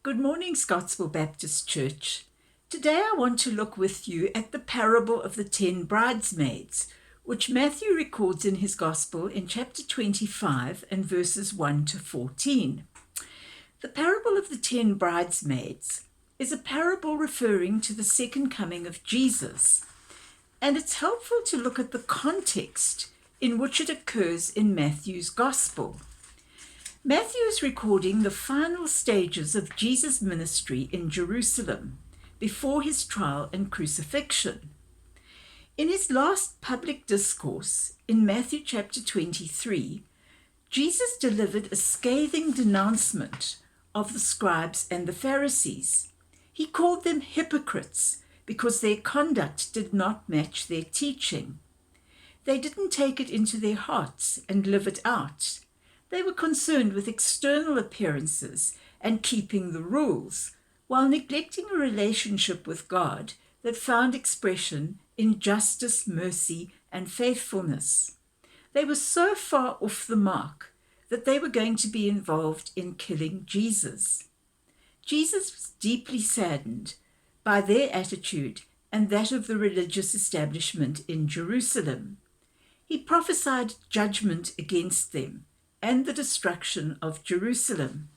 Good morning, Scottsville Baptist Church. Today I want to look with you at the parable of the 10 bridesmaids, which Matthew records in his Gospel in chapter 25 and verses 1 to 14. The parable of the 10 bridesmaids is a parable referring to the second coming of Jesus, and it's helpful to look at the context in which it occurs in Matthew's Gospel. Matthew is recording the final stages of Jesus' ministry in Jerusalem before his trial and crucifixion. In his last public discourse in Matthew chapter 23, Jesus delivered a scathing denouncement of the scribes and the Pharisees. He called them hypocrites because their conduct did not match their teaching. They didn't take it into their hearts and live it out. They were concerned with external appearances and keeping the rules, while neglecting a relationship with God that found expression in justice, mercy, and faithfulness. They were so far off the mark that they were going to be involved in killing Jesus. Jesus was deeply saddened by their attitude and that of the religious establishment in Jerusalem. He prophesied judgment against them and the destruction of Jerusalem.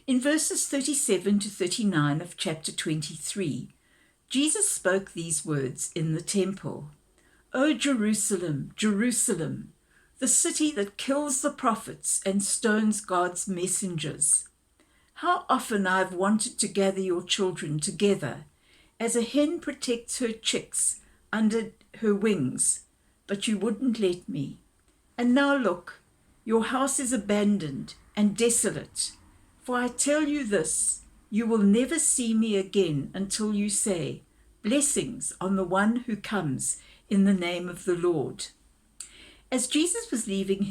In verses 37 to 39 of chapter 23, Jesus spoke these words in the temple. "O Jerusalem, Jerusalem, the city that kills the prophets and stones God's messengers. How often I have wanted to gather your children together, as a hen protects her chicks under her wings, but you wouldn't let me. And now look, your house is abandoned and desolate. For I tell you this, you will never see me again until you say, 'Blessings on the one who comes in the name of the Lord.'" As Jesus was leaving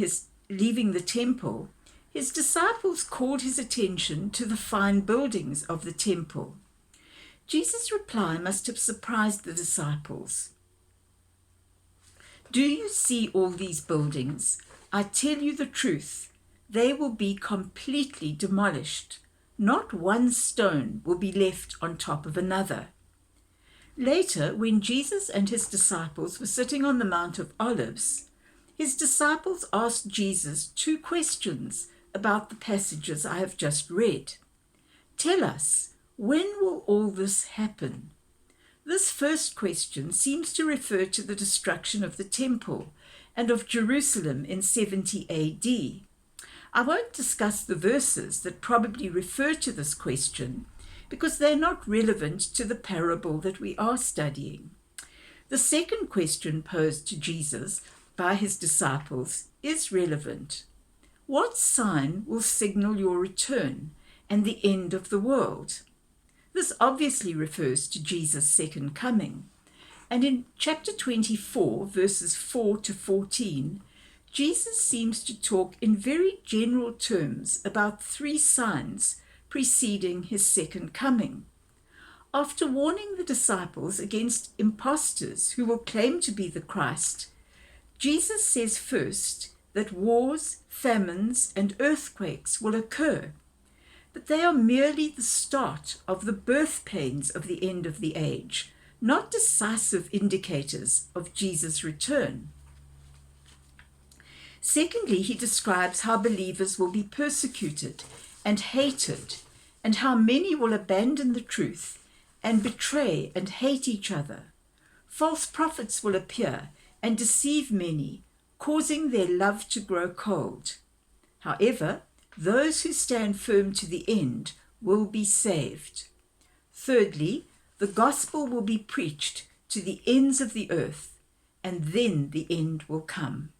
the temple, his disciples called his attention to the fine buildings of the temple. Jesus' reply must have surprised the disciples. "Do you see all these buildings? I tell you the truth, they will be completely demolished. Not one stone will be left on top of another." Later, when Jesus and his disciples were sitting on the Mount of Olives, his disciples asked Jesus two questions about the passages I have just read. "Tell us, when will all this happen?" This first question seems to refer to the destruction of the temple and of Jerusalem in 70 AD. I won't discuss the verses that probably refer to this question because they're not relevant to the parable that we are studying. The second question posed to Jesus by his disciples is relevant. What sign will signal your return and the end of the world? This obviously refers to Jesus' second coming. And in chapter 24, verses 4 to 14, Jesus seems to talk in very general terms about three signs preceding his second coming. After warning the disciples against impostors who will claim to be the Christ, Jesus says first that wars, famines, and earthquakes will occur. But they are merely the start of the birth pains of the end of the age, not decisive indicators of Jesus' return. Secondly, he describes how believers will be persecuted and hated, and how many will abandon the truth and betray and hate each other. False prophets will appear and deceive many, causing their love to grow cold. However, those who stand firm to the end will be saved. Thirdly, the gospel will be preached to the ends of the earth, and then the end will come.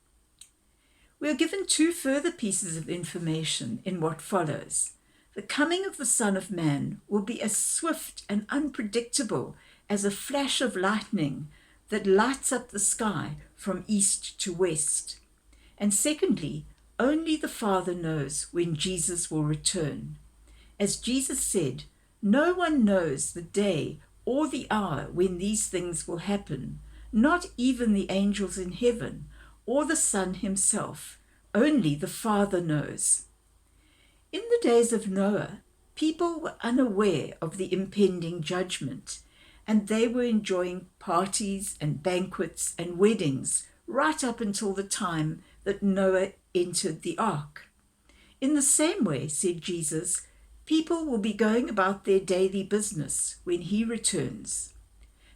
We are given two further pieces of information in what follows. The coming of the Son of Man will be as swift and unpredictable as a flash of lightning that lights up the sky from east to west. And secondly, only the Father knows when Jesus will return. As Jesus said, no one knows the day or the hour when these things will happen, not even the angels in heaven or the Son himself. Only the Father knows. In the days of Noah, People were unaware of the impending judgment, and they were enjoying parties and banquets and weddings right up until the time that Noah entered the ark. In the same way, said Jesus, people will be going about their daily business when he returns.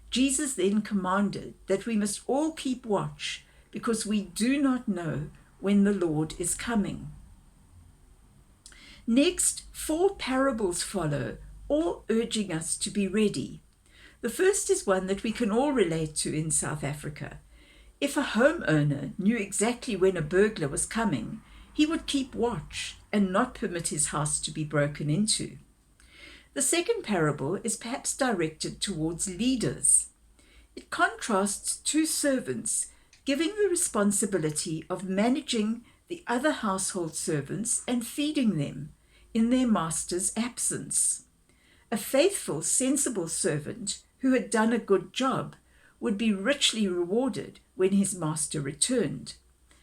Jesus then commanded that we must all keep watch because we do not know when the Lord is coming. Next, 4 parables follow, all urging us to be ready. The first is one that we can all relate to in South Africa. If a homeowner knew exactly when a burglar was coming, he would keep watch and not permit his house to be broken into. The second parable is perhaps directed towards leaders. It contrasts 2 servants giving the responsibility of managing the other household servants and feeding them in their master's absence. A faithful, sensible servant who had done a good job would be richly rewarded when his master returned.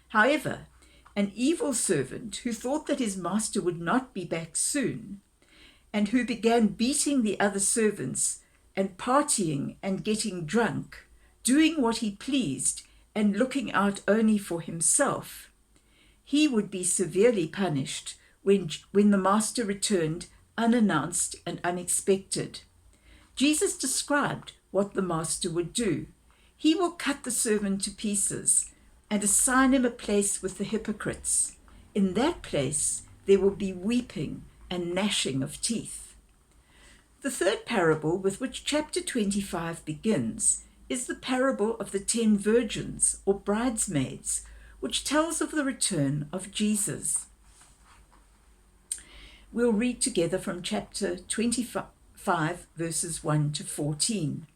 However, an evil servant who thought that his master would not be back soon, and who began beating the other servants and partying and getting drunk, doing what he pleased and looking out only for himself, he would be severely punished when the master returned unannounced and unexpected. Jesus described what the master would do. He will cut the servant to pieces and assign him a place with the hypocrites. In that place there will be weeping and gnashing of teeth. The third parable with which chapter 25 begins is the parable of the 10 virgins or bridesmaids, which tells of the return of Jesus. We'll read together from chapter 25, verses 1 to 14.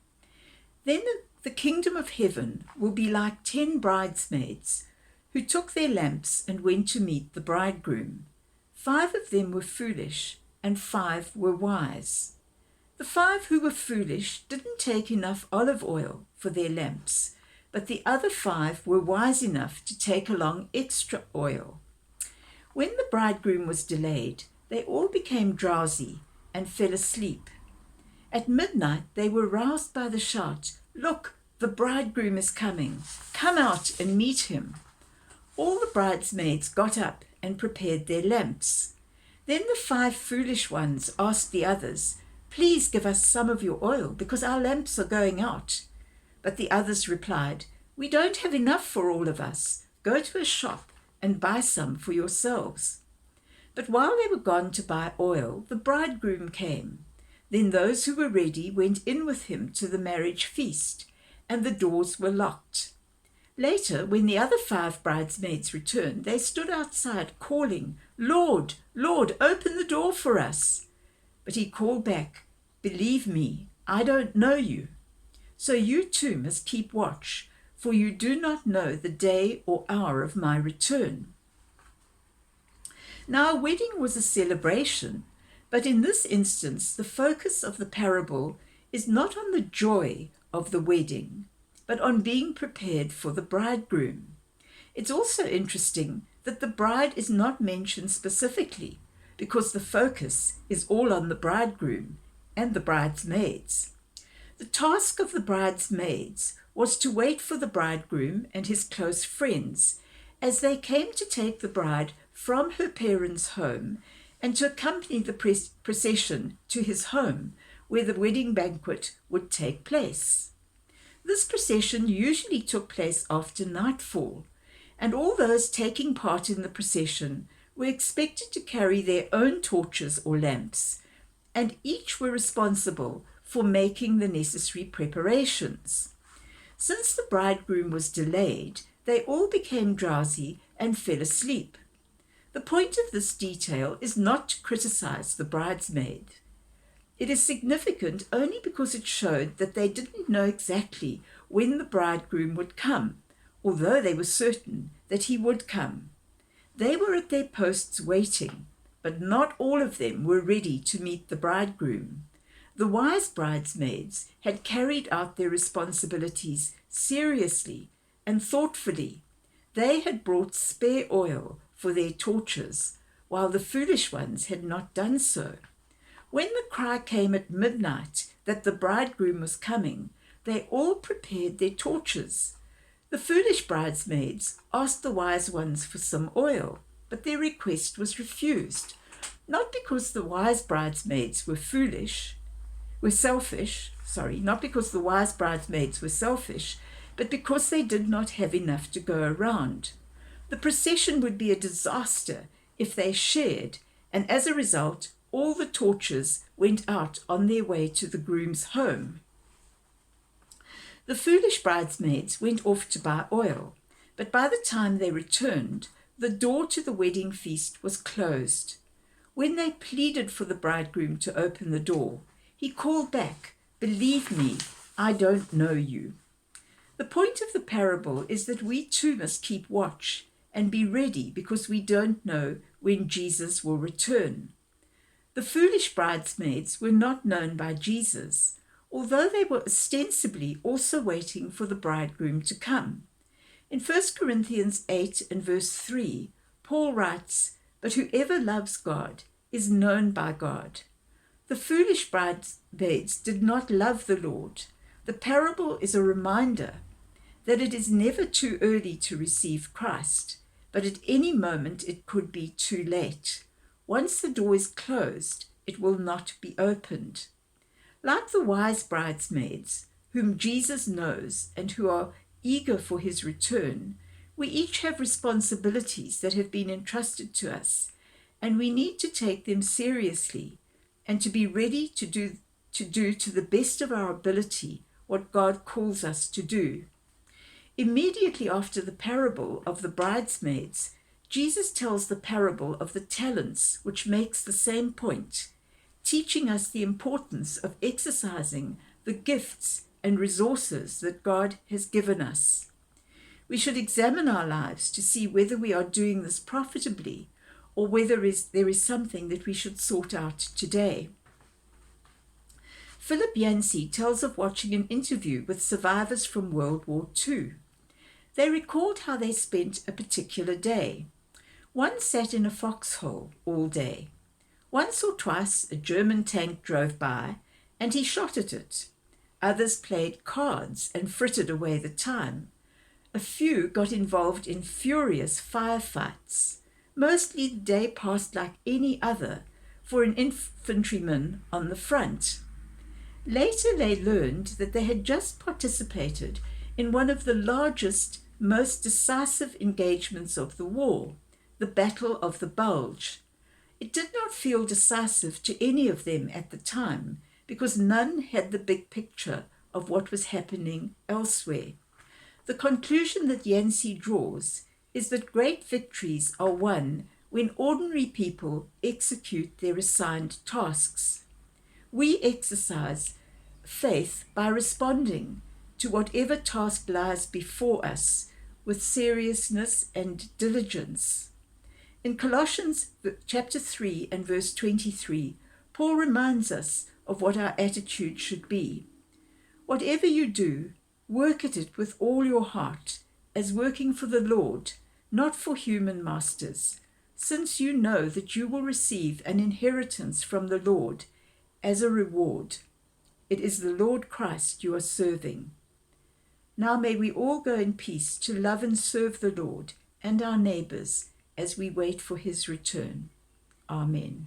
Then the kingdom of heaven will be like 10 bridesmaids who took their lamps and went to meet the bridegroom. 5 of them were foolish and 5 were wise. The 5 who were foolish didn't take enough olive oil for their lamps, but the other 5 were wise enough to take along extra oil. When the bridegroom was delayed, they all became drowsy and fell asleep. At midnight they were roused by the shout, "Look, the bridegroom is coming. Come out and meet him." All the bridesmaids got up and prepared their lamps. Then the 5 foolish ones asked the others, "Please give us some of your oil, because our lamps are going out." But the others replied, "We don't have enough for all of us. Go to a shop and buy some for yourselves." But while they were gone to buy oil, the bridegroom came. Then those who were ready went in with him to the marriage feast, and the doors were locked. Later, when the other 5 bridesmaids returned, they stood outside calling, "Lord, Lord, open the door for us." But he called back, "Believe me, I don't know you. So you too must keep watch, for you do not know the day or hour of my return." Now, a wedding was a celebration, but in this instance, the focus of the parable is not on the joy of the wedding, but on being prepared for the bridegroom. It's also interesting that the bride is not mentioned specifically, because the focus is all on the bridegroom and the bridesmaids. The task of the bridesmaids was to wait for the bridegroom and his close friends as they came to take the bride from her parents' home and to accompany the procession to his home, where the wedding banquet would take place. This procession usually took place after nightfall, and all those taking part in the procession were expected to carry their own torches or lamps, and each were responsible for making the necessary preparations. Since the bridegroom was delayed, they all became drowsy and fell asleep. The point of this detail is not to criticize the bridesmaid. It is significant only because it showed that they didn't know exactly when the bridegroom would come, although they were certain that he would come. They were at their posts waiting, but not all of them were ready to meet the bridegroom. The wise bridesmaids had carried out their responsibilities seriously and thoughtfully. They had brought spare oil for their torches, while the foolish ones had not done so. When the cry came at midnight that the bridegroom was coming, they all prepared their torches. The foolish bridesmaids asked the wise ones for some oil, but their request was refused, not because the wise bridesmaids not because the wise bridesmaids were selfish, but because they did not have enough to go around. The procession would be a disaster if they shared, and as a result, all the torches went out on their way to the groom's home. The foolish bridesmaids went off to buy oil, but by the time they returned, the door to the wedding feast was closed. When they pleaded for the bridegroom to open the door, he called back, "Believe me, I don't know you." The point of the parable is that we too must keep watch and be ready because we don't know when Jesus will return. The foolish bridesmaids were not known by Jesus, although they were ostensibly also waiting for the bridegroom to come. In 1 Corinthians 8 and verse 3, Paul writes, "But whoever loves God is known by God." The foolish bridesmaids did not love the Lord. The parable is a reminder that it is never too early to receive Christ, but at any moment it could be too late. Once the door is closed, it will not be opened. Like the wise bridesmaids, whom Jesus knows and who are eager for his return, we each have responsibilities that have been entrusted to us, and we need to take them seriously and to be ready to do to the best of our ability what God calls us to do. Immediately after the parable of the bridesmaids, Jesus tells the parable of the talents, which makes the same point, teaching us the importance of exercising the gifts and resources that God has given us. We should examine our lives to see whether we are doing this profitably or whether there is something that we should sort out today. Philip Yancey tells of watching an interview with survivors from World War II. They recalled how they spent a particular day. One sat in a foxhole all day. Once or twice a German tank drove by and he shot at it. Others played cards and frittered away the time. A few got involved in furious firefights. Mostly the day passed like any other for an infantryman on the front. Later they learned that they had just participated in one of the largest, most decisive engagements of the war, the Battle of the Bulge. It did not feel decisive to any of them at the time because none had the big picture of what was happening elsewhere. The conclusion that Yancey draws is that great victories are won when ordinary people execute their assigned tasks. We exercise faith by responding to whatever task lies before us with seriousness and diligence. In Colossians chapter 3 and verse 23, Paul reminds us of what our attitude should be. Whatever you do, work at it with all your heart, as working for the Lord, not for human masters, since you know that you will receive an inheritance from the Lord as a reward. It is the Lord Christ you are serving. Now may we all go in peace to love and serve the Lord and our neighbors as we wait for his return. Amen.